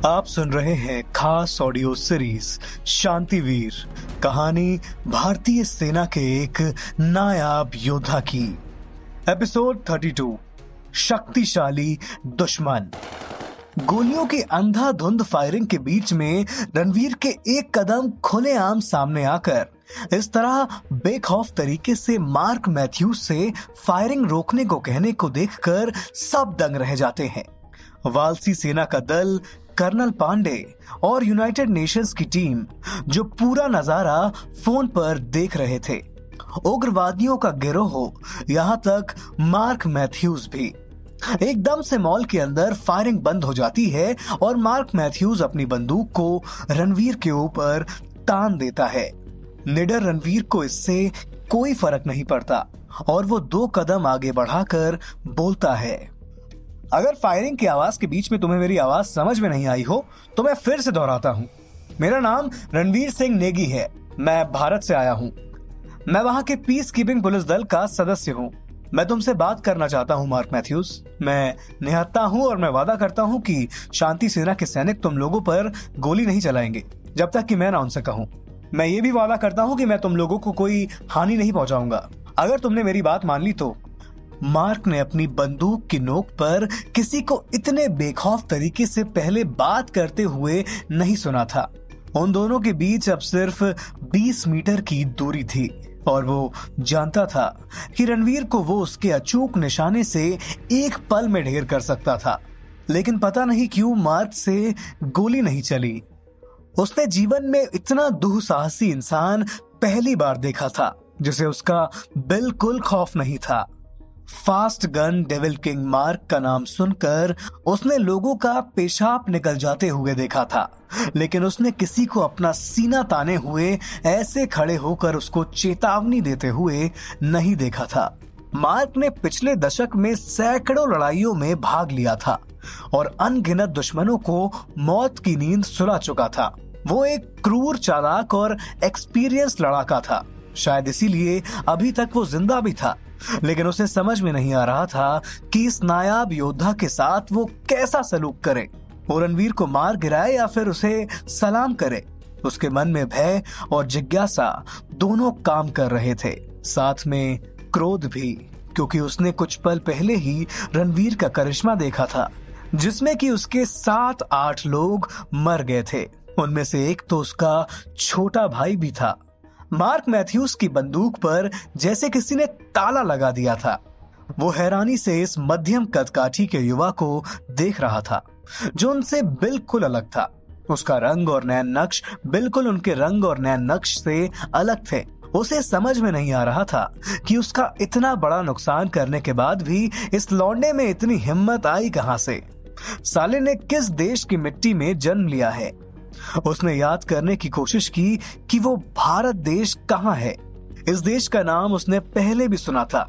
आप सुन रहे हैं खास ऑडियो सीरीज शांतिवीर, कहानी भारतीय सेना के एक नायाब योद्धा की। एपिसोड 32, शक्तिशाली दुश्मन। गोलियों की अंधाधुंध फायरिंग के बीच में रणवीर के एक कदम खुलेआम सामने आकर इस तरह बेखौफ तरीके से मार्क मैथ्यूज से फायरिंग रोकने को कहने को देखकर सब दंग रह जाते हैं। वालसी सेना का दल, कर्नल पांडे और यूनाइटेड नेशंस की टीम जो पूरा नजारा फोन पर देख रहे थे। उग्रवादियों का गिरोह, यहाँ तक मार्क मैथ्यूज भी। एकदम से मॉल के अंदर फायरिंग बंद हो जाती है और मार्क मैथ्यूज अपनी बंदूक को रणवीर के ऊपर तान देता है। निडर रणवीर को इससे कोई फर्क नहीं पड़ता और वो 2 कदम आगे बढ़ाकर बोलता है, अगर फायरिंग की आवाज के बीच में तुम्हें मेरी आवाज समझ में नहीं आई हो तो मैं फिर से दोहराता हूँ। मेरा नाम रणवीर सिंह नेगी है। मैं भारत से आया हूँ। मैं वहाँ के पीस कीपिंग पुलिस दल का सदस्य हूँ। मैं तुमसे बात करना चाहता हूँ मार्क मैथ्यूज। मैं निहत्था हूँ और मैं वादा करता हूँ कि शांति सेना के सैनिक तुम लोगों पर गोली नहीं चलाएंगे जब तक कि मैं ना उनसे कहूँ। मैं ये भी वादा करता हूँ कि मैं तुम लोगों को कोई हानि नहीं पहुंचाऊंगा अगर तुमने मेरी बात मान ली तो। मार्क ने अपनी बंदूक की नोक पर किसी को इतने बेखौफ तरीके से पहले बात करते हुए नहीं सुना था। उन दोनों के बीच अब सिर्फ 20 मीटर की दूरी थी और वो जानता था कि रणवीर को वो उसके अचूक निशाने से एक पल में ढेर कर सकता था। लेकिन पता नहीं क्यों मार्क से गोली नहीं चली। उसने जीवन में इतना दुस्साहसी इंसान पहली बार देखा था जिसे उसका बिल्कुल खौफ नहीं था। Fast gun devil king mark का नाम सुनकर उसने लोगों का पेशाब निकल जाते हुए देखा था, लेकिन उसने किसी को अपना सीना ताने हुए ऐसे खड़े होकर उसको चेतावनी देते हुए नहीं देखा था। मार्क ने पिछले दशक में सैकड़ों लड़ाइयों में भाग लिया था और अनगिनत दुश्मनों को मौत की नींद सुला चुका था। वो एक क्रूर, चालाक और एक्सपीरियंस लड़ाका था। शायद इसीलिए अभी तक वो जिंदा भी था, लेकिन उसे समझ में नहीं आ रहा था कि इस नायाब योद्धा के साथ वो कैसा सलूक करे। वो रणवीर को मार गिराए या फिर उसे सलाम करे। उसके मन में भय और जिज्ञासा दोनों काम कर रहे थे, साथ में क्रोध भी, क्योंकि उसने कुछ पल पहले ही रणवीर का करिश्मा देखा था जिसमें कि उसके 7-8 लोग मर गए थे। उनमें से एक तो उसका छोटा भाई भी था। मार्क मैथ्यूज की बंदूक पर जैसे किसी ने ताला लगा दिया था। वो हैरानी से इस मध्यम कदकाठी के युवा को देख रहा था जो उनसे बिल्कुल अलग था। उसका रंग और नैन नक्श बिल्कुल उनके रंग और नैन नक्श से अलग थे। उसे समझ में नहीं आ रहा था कि उसका इतना बड़ा नुकसान करने के बाद भी इस लौंडे में इतनी हिम्मत आई कहां से। साले ने किस देश की मिट्टी में जन्म लिया है। उसने याद करने की कोशिश की कि वो भारत देश कहाँ है। इस देश का नाम उसने पहले भी सुना था।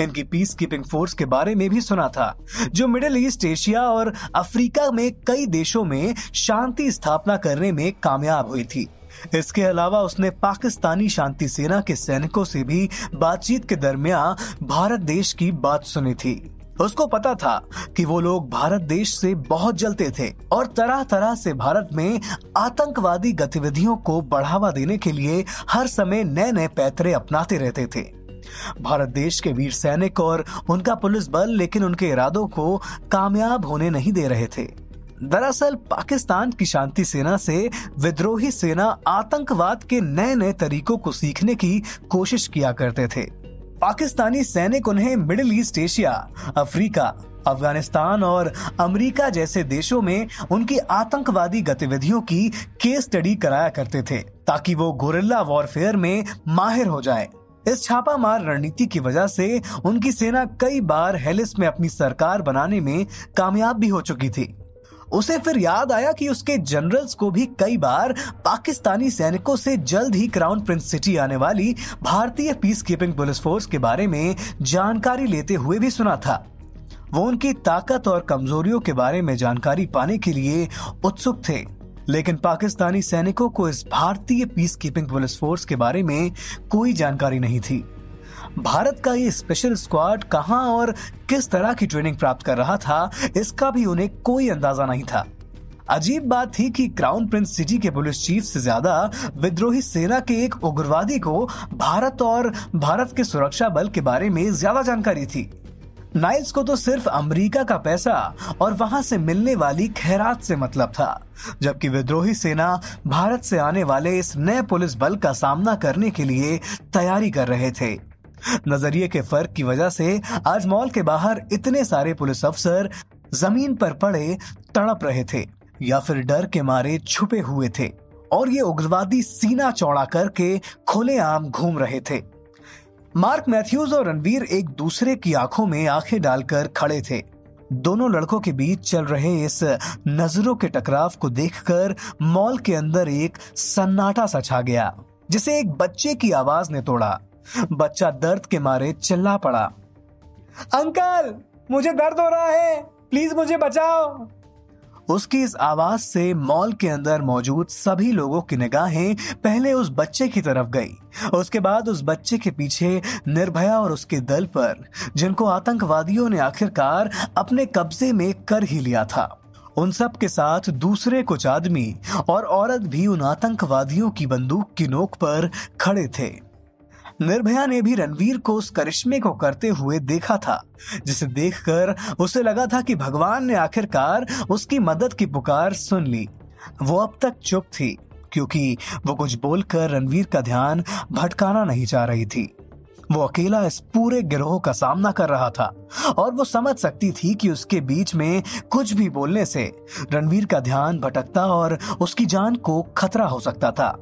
इनकी पीस कीपिंग फोर्स के बारे में भी सुना था जो मिडिल ईस्ट, एशिया और अफ्रीका में कई देशों में शांति स्थापना करने में कामयाब हुई थी। इसके अलावा उसने पाकिस्तानी शांति सेना के सैनिकों से भी बातचीत के दरमियान भारत देश की बात सुनी थी। उसको पता था कि वो लोग भारत देश से बहुत जलते थे और तरह तरह से भारत में आतंकवादी गतिविधियों को बढ़ावा देने के लिए हर समय नए नए पैतरे अपनाते रहते थे। भारत देश के वीर सैनिक और उनका पुलिस बल लेकिन उनके इरादों को कामयाब होने नहीं दे रहे थे। दरअसल पाकिस्तान की शांति सेना से विद्रोही सेना आतंकवाद के नए नए तरीकों को सीखने की कोशिश किया करते थे। पाकिस्तानी सैनिक उन्हें middle east, Asia, Africa, Afghanistan और अमेरिका जैसे देशों में उनकी आतंकवादी गतिविधियों की केस स्टडी कराया करते थे ताकि वो गुरिल्ला वॉरफेयर में माहिर हो जाए। इस छापामार रणनीति की वजह से उनकी सेना कई बार हेलिस में अपनी सरकार बनाने में कामयाब भी हो चुकी थी। उसे फिर याद आया कि उसके जनरल्स को भी कई बार पाकिस्तानी सैनिकों से जल्द ही क्राउन प्रिंस सिटी आने वाली भारतीय पीस कीपिंग पुलिस फोर्स के बारे में जानकारी लेते हुए भी सुना था। वो उनकी ताकत और कमजोरियों के बारे में जानकारी पाने के लिए उत्सुक थे, लेकिन पाकिस्तानी सैनिकों को इस भारतीय पीस कीपिंग पुलिस फोर्स के बारे में कोई जानकारी नहीं थी। भारत का ये स्पेशल स्क्वाड कहां और किस तरह की ट्रेनिंग प्राप्त कर रहा था, इसका भी उन्हें कोई अंदाजा नहीं था। अजीब बात थी कि क्राउन प्रिंस सिटी के पुलिस चीफ से ज्यादा विद्रोही सेना के एक उग्रवादी को भारत और भारत के सुरक्षा बल के बारे में ज्यादा जानकारी थी। नाइल्स को तो सिर्फ अमेरिका का पैसा और वहां से मिलने वाली खैरात से मतलब था, जबकि विद्रोही सेना भारत से आने वाले इस नए पुलिस बल का सामना करने के लिए तैयारी कर रहे थे। नजरिए के फर्क की वजह से आज मॉल के बाहर इतने सारे पुलिस अफसर जमीन पर पड़े तड़प रहे थे या फिर डर के मारे छुपे हुए थे, और ये उग्रवादी सीना चौड़ा करके खुलेआम घूम रहे थे। मार्क मैथ्यूज और रणवीर एक दूसरे की आंखों में आंखें डालकर खड़े थे। दोनों लड़कों के बीच चल रहे इस नजरों के टकराव को देखकर मॉल के अंदर एक सन्नाटा सा छा गया, जिसे एक बच्चे की आवाज ने तोड़ा। बच्चा दर्द के मारे चिल्ला पड़ा, अंकल मुझे दर्द हो रहा है, प्लीज मुझे बचाओ। उसकी इस आवाज से मॉल के अंदर मौजूद सभी लोगों की निगाहें पहले उस बच्चे की तरफ गई, उसके बाद उस बच्चे के पीछे निर्भया और उसके दल पर, जिनको आतंकवादियों ने आखिरकार अपने कब्जे में कर ही लिया था। उन सब के साथ दूसरे कुछ आदमी और औरत भी उन आतंकवादियों की बंदूक की नोक पर खड़े थे। निर्भया ने भी रणवीर को उस करिश्मे को करते हुए देखा था, जिसे देखकर उसे लगा था कि भगवान ने आखिरकार उसकी मदद की पुकार सुन ली। वो अब तक चुप थी, क्योंकि वो कुछ बोलकर रणवीर का ध्यान भटकाना नहीं चाह रही थी। वो अकेला इस पूरे गिरोह का सामना कर रहा था, और वो समझ सकती थी कि उसके बीच में कुछ भी बोलने से रणवीर का ध्यान भटकता और उसकी जान को खतरा हो सकता था।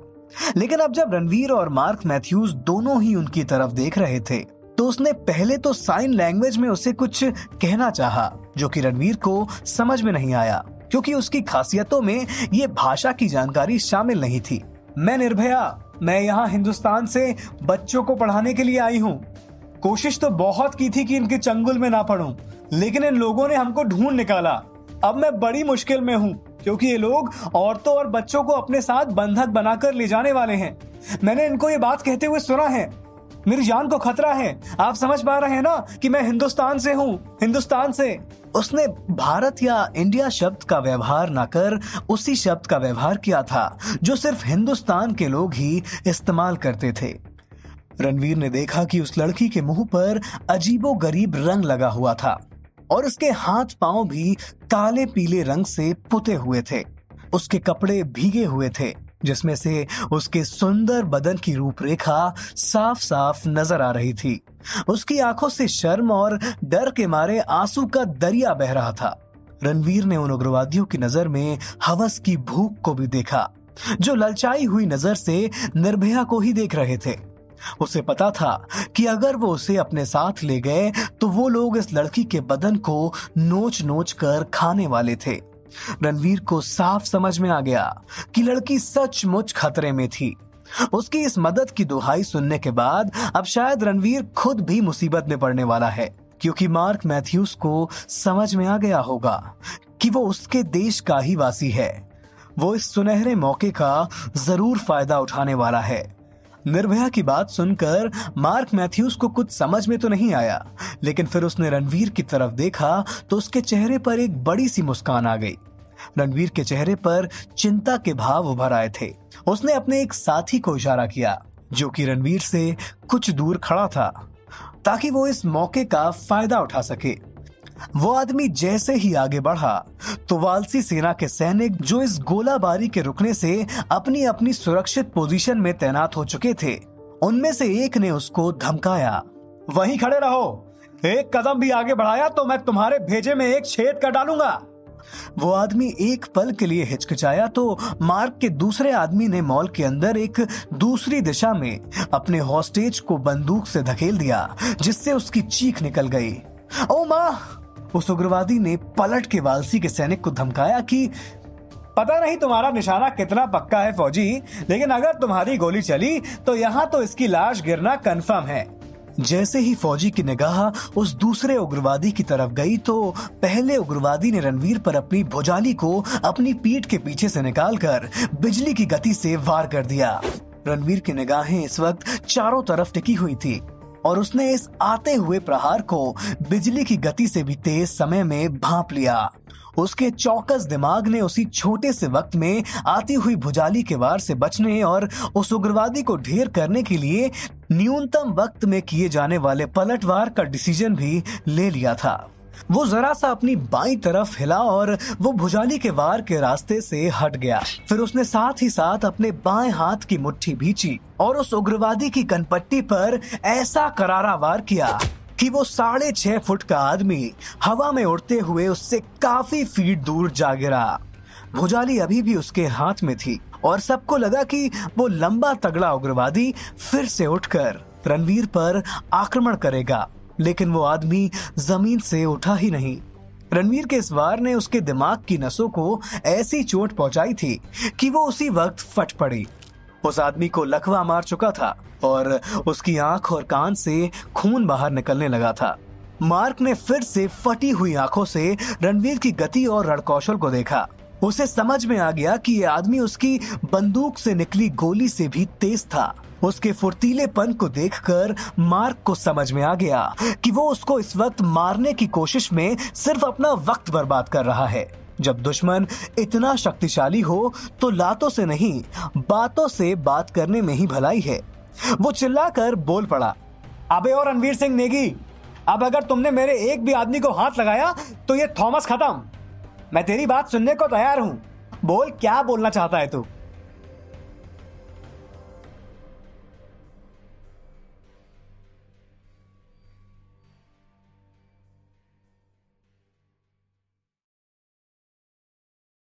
लेकिन अब जब रणवीर और मार्क मैथ्यूज दोनों ही उनकी तरफ देख रहे थे, तो उसने पहले तो साइन लैंग्वेज में उसे कुछ कहना चाहा, जो कि रणवीर को समझ में नहीं आया, क्योंकि उसकी खासियतों में ये भाषा की जानकारी शामिल नहीं थी। मैं निर्भया, मैं यहाँ हिंदुस्तान से बच्चों को पढ़ाने के लिए आई हूँ। कोशिश तो बहुत की थी कि इनके चंगुल में ना पड़ूं, लेकिन इन लोगों ने हमको ढूंढ निकाला। अब मैं बड़ी मुश्किल में हूँ, क्योंकि ये लोग औरतों और बच्चों को अपने साथ बंधक बनाकर ले जाने वाले हैं। मैंने इनको ये बात कहते हुए सुना है। मेरी जान को खतरा है। आप समझ पा रहे हैं ना कि मैं हिंदुस्तान से हूँ, हिंदुस्तान से। उसने भारत या इंडिया शब्द का व्यवहार न कर उसी शब्द का व्यवहार किया था जो सिर्फ हिंदुस्तान के लोग ही इस्तेमाल करते थे। रणवीर ने देखा कि उस लड़की के मुंह पर अजीबोगरीब रंग लगा हुआ था, और उसके हाथ पांव भी काले पीले रंग से पुते हुए थे। उसके कपड़े भीगे हुए थे, जिसमें से उसके सुंदर बदन की रूपरेखा साफ साफ नजर आ रही थी। उसकी आंखों से शर्म और डर के मारे आंसू का दरिया बह रहा था। रणवीर ने उन उग्रवादियों की नजर में हवस की भूख को भी देखा, जो ललचाई हुई नजर से निर्भया को ही देख रहे थे। उसे पता था कि अगर वो उसे अपने साथ ले गए तो वो लोग इस लड़की के बदन को नोच नोच कर खाने वाले थे। रणवीर को साफ समझ में आ गया कि लड़की सचमुच खतरे में थी। उसकी इस मदद की दुहाई सुनने के बाद अब शायद रणवीर खुद भी मुसीबत में पड़ने वाला है, क्योंकि मार्क मैथ्यूज को समझ में आ गया होगा कि वो उसके देश का ही वासी है। वो इस सुनहरे मौके का जरूर फायदा उठाने वाला है। निर्भया की बात सुनकर मार्क मैथ्यूज को कुछ समझ में तो नहीं आया, लेकिन फिर उसने रणवीर की तरफ देखा तो उसके चेहरे पर एक बड़ी सी मुस्कान आ गई। रणवीर के चेहरे पर चिंता के भाव उभर आए थे। उसने अपने एक साथी को इशारा किया, जो कि रणवीर से कुछ दूर खड़ा था, ताकि वो इस मौके का फायदा उठा सके। वो आदमी जैसे ही आगे बढ़ा तो वालसी सेना के सैनिक, जो इस गोलाबारी के रुकने से अपनी अपनी सुरक्षित पोजीशन में तैनात हो चुके थे, उनमें से एक ने उसको धमकाया, वहीं खड़े रहो, एक कदम भी आगे बढ़ाया तो मैं तुम्हारे भेजे में एक छेद कर डालूंगा। वो आदमी एक पल के लिए हिचकिचाया तो मार्क के दूसरे आदमी ने मॉल के अंदर एक दूसरी दिशा में अपने हॉस्टेज को बंदूक से धकेल दिया, जिससे उसकी चीख निकल गई। ओ माँ! उस उग्रवादी ने पलट के वालसी के सैनिक को धमकाया कि पता नहीं तुम्हारा निशाना कितना पक्का है फौजी, लेकिन अगर तुम्हारी गोली चली तो यहाँ तो इसकी लाश गिरना कंफर्म है। जैसे ही फौजी की निगाह उस दूसरे उग्रवादी की तरफ गई तो पहले उग्रवादी ने रणवीर पर अपनी भुजाली को अपनी पीठ के पीछे से निकालकर बिजली की गति से वार कर दिया। रणवीर की निगाहें इस वक्त चारों तरफ टिकी हुई थी, और उसने इस आते हुए प्रहार को बिजली की गति से भी तेज समय में भांप लिया। उसके चौकस दिमाग ने उसी छोटे से वक्त में आती हुई भुजाली के वार से बचने और उस उग्रवादी को ढेर करने के लिए न्यूनतम वक्त में किए जाने वाले पलटवार का डिसीजन भी ले लिया था। वो जरा सा अपनी बाईं तरफ हिला और वो भुजाली के वार के रास्ते से हट गया। फिर उसने साथ ही साथ अपने बाएं हाथ की मुट्ठी भींची और उस उग्रवादी की कनपट्टी पर ऐसा करारा वार किया कि वो 6.5 फुट का आदमी हवा में उड़ते हुए उससे काफी फीट दूर जा गिरा। भुजाली अभी भी उसके हाथ में थी और सबको लगा कि वो लंबा तगड़ा उग्रवादी फिर से उठकर रणवीर पर आक्रमण करेगा, लेकिन वो आदमी जमीन से उठा ही नहीं। रणवीर के इस वार ने उसके दिमाग की नसों को ऐसी चोट पहुंचाई थी कि वो उसी वक्त फट पड़ी। उस आदमी को लकवा मार चुका था और उसकी आंख और कान से खून बाहर निकलने लगा था। मार्क ने फिर से फटी हुई आंखों से रणवीर की गति और रणकौशल को देखा। उसे समझ में आ गया कि ये आदमी उसकी बंदूक से निकली गोली से भी तेज था। उसके फुर्तीलेपन को देखकर मार्क को समझ में आ गया कि वो उसको इस वक्त मारने की कोशिश में सिर्फ अपना वक्त बर्बाद कर रहा है। जब दुश्मन इतना शक्तिशाली हो तो लातों से नहीं, बातों से बात करने में ही भलाई है। वो चिल्लाकर बोल पड़ा, अबे और रणवीर सिंह नेगी, अब अगर तुमने मेरे एक भी आदमी को हाथ लगाया तो ये थॉमस खत्म। मैं तेरी बात सुनने को तैयार हूँ। बोल, क्या बोलना चाहता है तू?